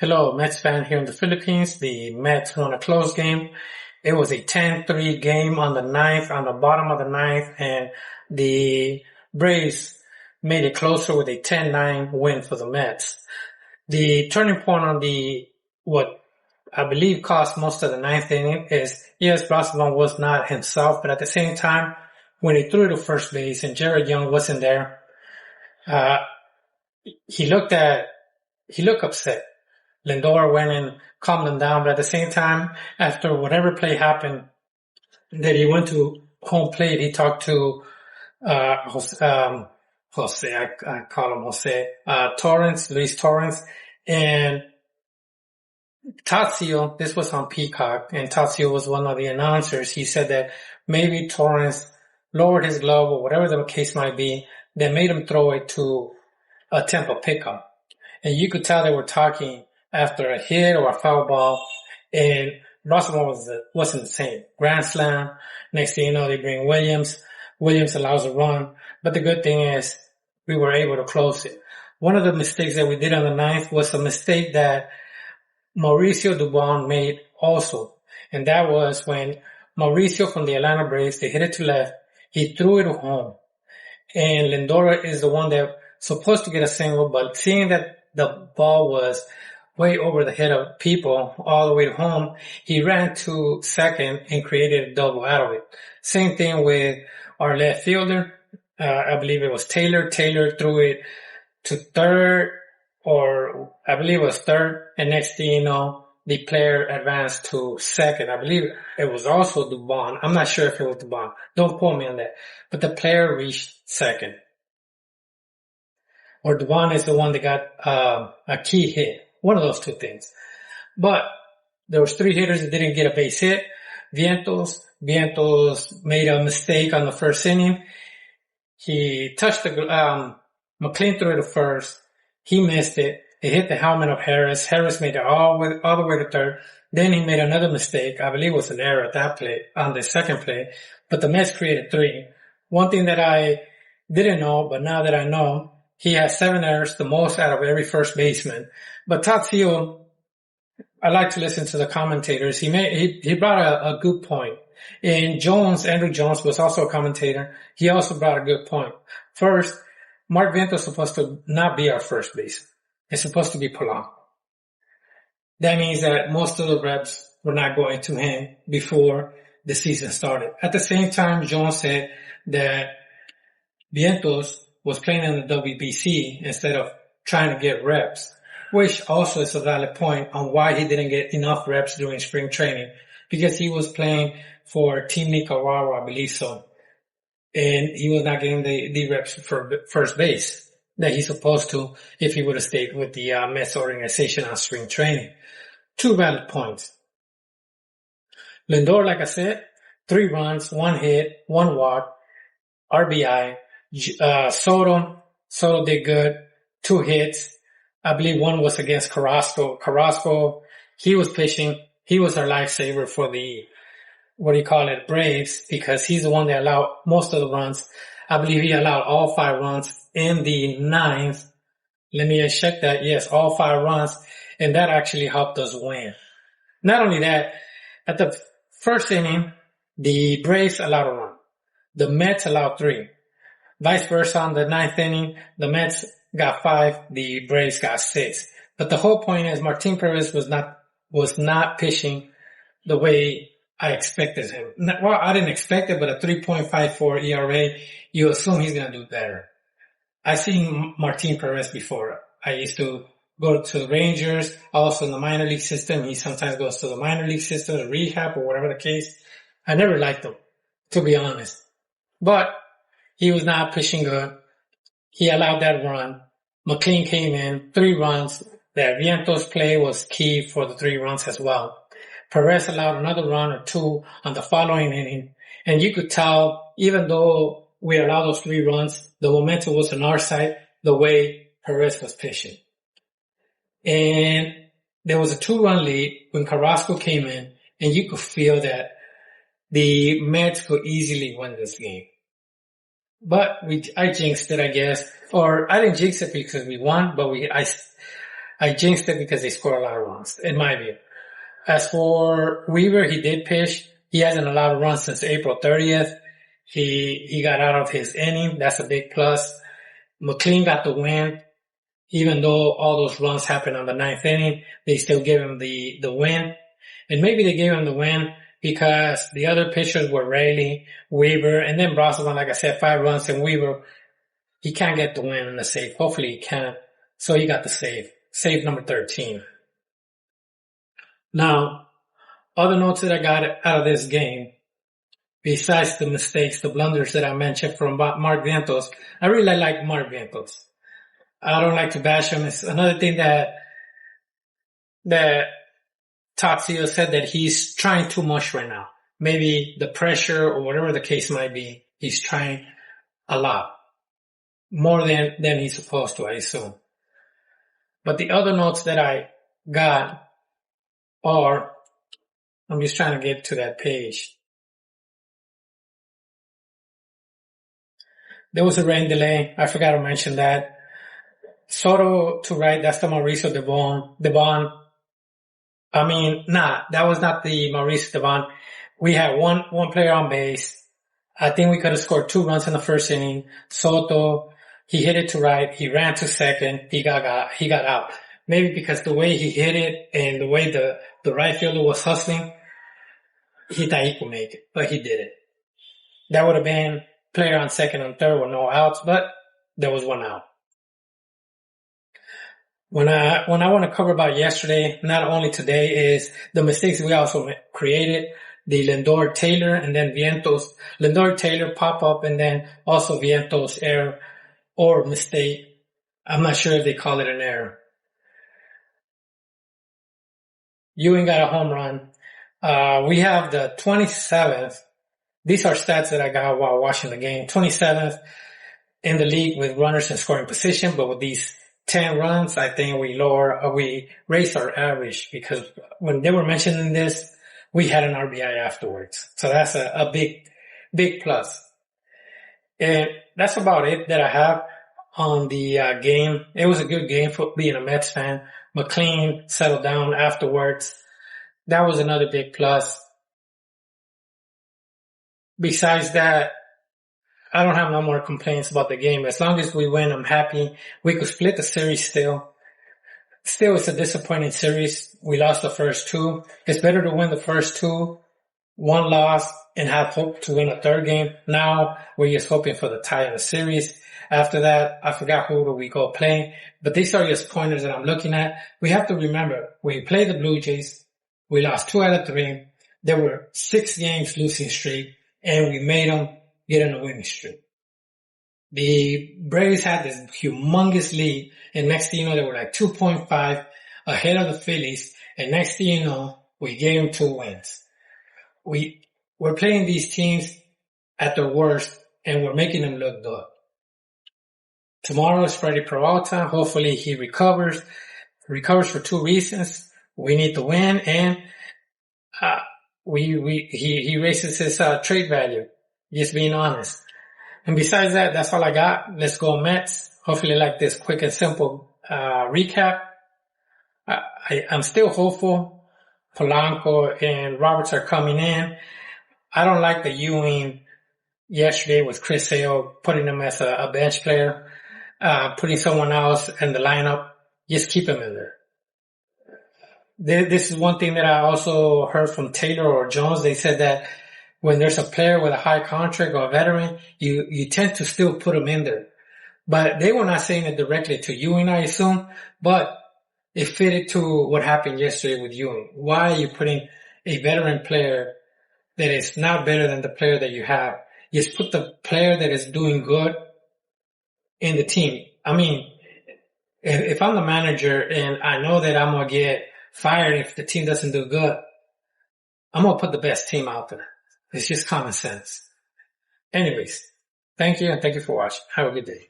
Hello, Mets fan here in the Philippines. The Mets won a close game. It was a 10-3 game on the bottom of the ninth, and the Braves made it closer with a 10-9 win for the Mets. The turning point on what I believe cost most of the ninth inning is, yes, Blasman was not himself, but at the same time, when he threw to first base and Jared Young wasn't there, uh, he looked upset. Lindor went and calmed him down, but at the same time, after whatever play happened, that he went to home plate, he talked to Jose, I call him Jose, Luis Torrens, and Tatsio. This was on Peacock, and Tatsio was one of the announcers. He said that maybe Torrens lowered his glove or whatever the case might be, that made him throw it to attempt a pickup. And you could tell they were talking after a hit or a foul ball, and Baltimore wasn't the same. Grand slam. Next thing you know, they bring Williams. Williams allows a run. But the good thing is we were able to close it. One of the mistakes that we did on the ninth was a mistake that Mauricio Dubon made also. And that was when Mauricio from the Atlanta Braves, they hit it to left. He threw it home. And Lindor is the one that supposed to get a single, but seeing that the ball was way over the head of people all the way to home, he ran to second and created a double out of it. Same thing with our left fielder. I believe it was Taylor. Taylor threw it to third, or I believe it was third. And next thing you know, the player advanced to second. I believe it was also Dubon. I'm not sure if it was Dubon. Don't quote me on that. But the player reached second. Or Dubon is the one that got a key hit. One of those two things. But there was three hitters that didn't get a base hit. Vientos made a mistake on the first inning. He touched McLean threw it to first. He missed it. It hit the helmet of Harris. Harris made it all the way to third. Then he made another mistake. I believe it was an error at that play, on the second play. But the Mets created three. One thing that I didn't know, but now that I know, he has 7 errors, the most out of every first baseman. But Tatsio, I like to listen to the commentators. He brought a good point. And Andrew Jones was also a commentator. He also brought a good point. First, Mark Vientos is supposed to not be our first base. It's supposed to be Polanco. That means that most of the reps were not going to him before the season started. At the same time, Jones said that Vientos was playing in the WBC instead of trying to get reps, which also is a valid point on why he didn't get enough reps during spring training, because he was playing for Team Nicaragua, I believe so. And he was not getting the reps for first base that he's supposed to if he would have stayed with the Mets organization on spring training. Two valid points. Lindor, like I said, 3 runs, 1 hit, 1 walk, RBI. Soto did good, 2 hits. I believe one was against Carrasco. Carrasco, he was pitching. He was our lifesaver for the, Braves, because he's the one that allowed most of the runs. I believe he allowed all 5 runs in the ninth. Let me check that. Yes, all 5 runs. And that actually helped us win. Not only that, at the first inning, the Braves allowed a run. The Mets allowed 3. Vice versa on the ninth inning, the Mets got 5, the Braves got 6. But the whole point is Martin Perez was not pitching the way I expected him. Well, I didn't expect it, but a 3.54 ERA, you assume he's going to do better. I've seen Martin Perez before. I used to go to the Rangers, also in the minor league system. He sometimes goes to the minor league system, the rehab or whatever the case. I never liked him, to be honest. But he was not pitching good. He allowed that run. McLean came in, 3 runs. That Vientos play was key for the 3 runs as well. Perez allowed another run or 2 on the following inning. And you could tell, even though we allowed those 3 runs, the momentum was on our side the way Perez was pitching. And there was a 2-run lead when Carrasco came in, and you could feel that the Mets could easily win this game. But I jinxed it, I guess. Or I didn't jinx it because we won, but I jinxed it because they scored a lot of runs, in my view. As for Weaver, he did pitch. He hasn't allowed runs since April 30th. He got out of his inning. That's a big plus. McLean got the win. Even though all those runs happened on the 9th inning, they still gave him the win. And maybe they gave him the win because the other pitchers were Raley, Weaver, and then Brosnan, like I said, 5 runs, and Weaver, he can't get the win in the save. Hopefully he can. So he got the save. Save number 13. Now, other notes that I got out of this game, besides the mistakes, the blunders that I mentioned from Mark Vientos, I really like Mark Vientos. I don't like to bash him. It's another thing that Tatsuya said, that he's trying too much right now. Maybe the pressure or whatever the case might be, he's trying a lot. More than he's supposed to, I assume. But the other notes that I got are, I'm just trying to get to that page. There was a rain delay. I forgot to mention that. Soto to right, that's the Mauricio Dubon. I mean, that was not the Mauricio Dubon. We had one player on base. I think we could have scored 2 runs in the first inning. Soto, he hit it to right. He ran to second. He got out. Maybe because the way he hit it and the way the right fielder was hustling, he thought he could make it, but he didn't. That would have been player on second and third with no outs, but there was 1 out. When I want to cover about yesterday, not only today, is the mistakes we also created. The Lindor Taylor and then Vientos. Lindor Taylor pop up and then also Vientos error or mistake. I'm not sure if they call it an error. Ewing got a home run. We have the 27th. These are stats that I got while watching the game. 27th in the league with runners in scoring position, but with these 10 runs, I think we raised our average, because when they were mentioning this, we had an RBI afterwards. So that's a big plus. And that's about it that I have on the game. It was a good game for being a Mets fan. McLean settled down afterwards. That was another big plus. Besides that, I don't have no more complaints about the game. As long as we win, I'm happy. We could split the series still. Still, it's a disappointing series. We lost the first 2. It's better to win the first 2, 1 loss, and have hope to win a third game. Now, we're just hoping for the tie in the series. After that, I forgot who do we go play. But these are just pointers that I'm looking at. We have to remember, we played the Blue Jays. We lost 2 out of 3. There were 6 games losing streak, and we made them get on a winning streak. The Braves had this humongous lead, and next thing you know, they were like 2.5 ahead of the Phillies, and next thing you know, we gave them 2 wins. We're playing these teams at their worst, and we're making them look good. Tomorrow is Freddie Peralta. Hopefully he recovers for 2 reasons. We need to win, and he raises his trade value. Just being honest. And besides that, that's all I got. Let's go Mets. Hopefully like this quick and simple recap. I'm still hopeful. Polanco and Roberts are coming in. I don't like the Ewing yesterday with Chris Sale, putting him as a bench player, putting someone else in the lineup. Just keep him in there. This is one thing that I also heard from Taylor or Jones. They said that when there's a player with a high contract or a veteran, you tend to still put him in there. But they were not saying it directly to Ewing, I assume, but it fitted to what happened yesterday with Ewing. Why are you putting a veteran player that is not better than the player that you have? Just put the player that is doing good in the team. I mean, if I'm the manager and I know that I'm going to get fired if the team doesn't do good, I'm going to put the best team out there. It's just common sense. Anyways, thank you, and thank you for watching. Have a good day.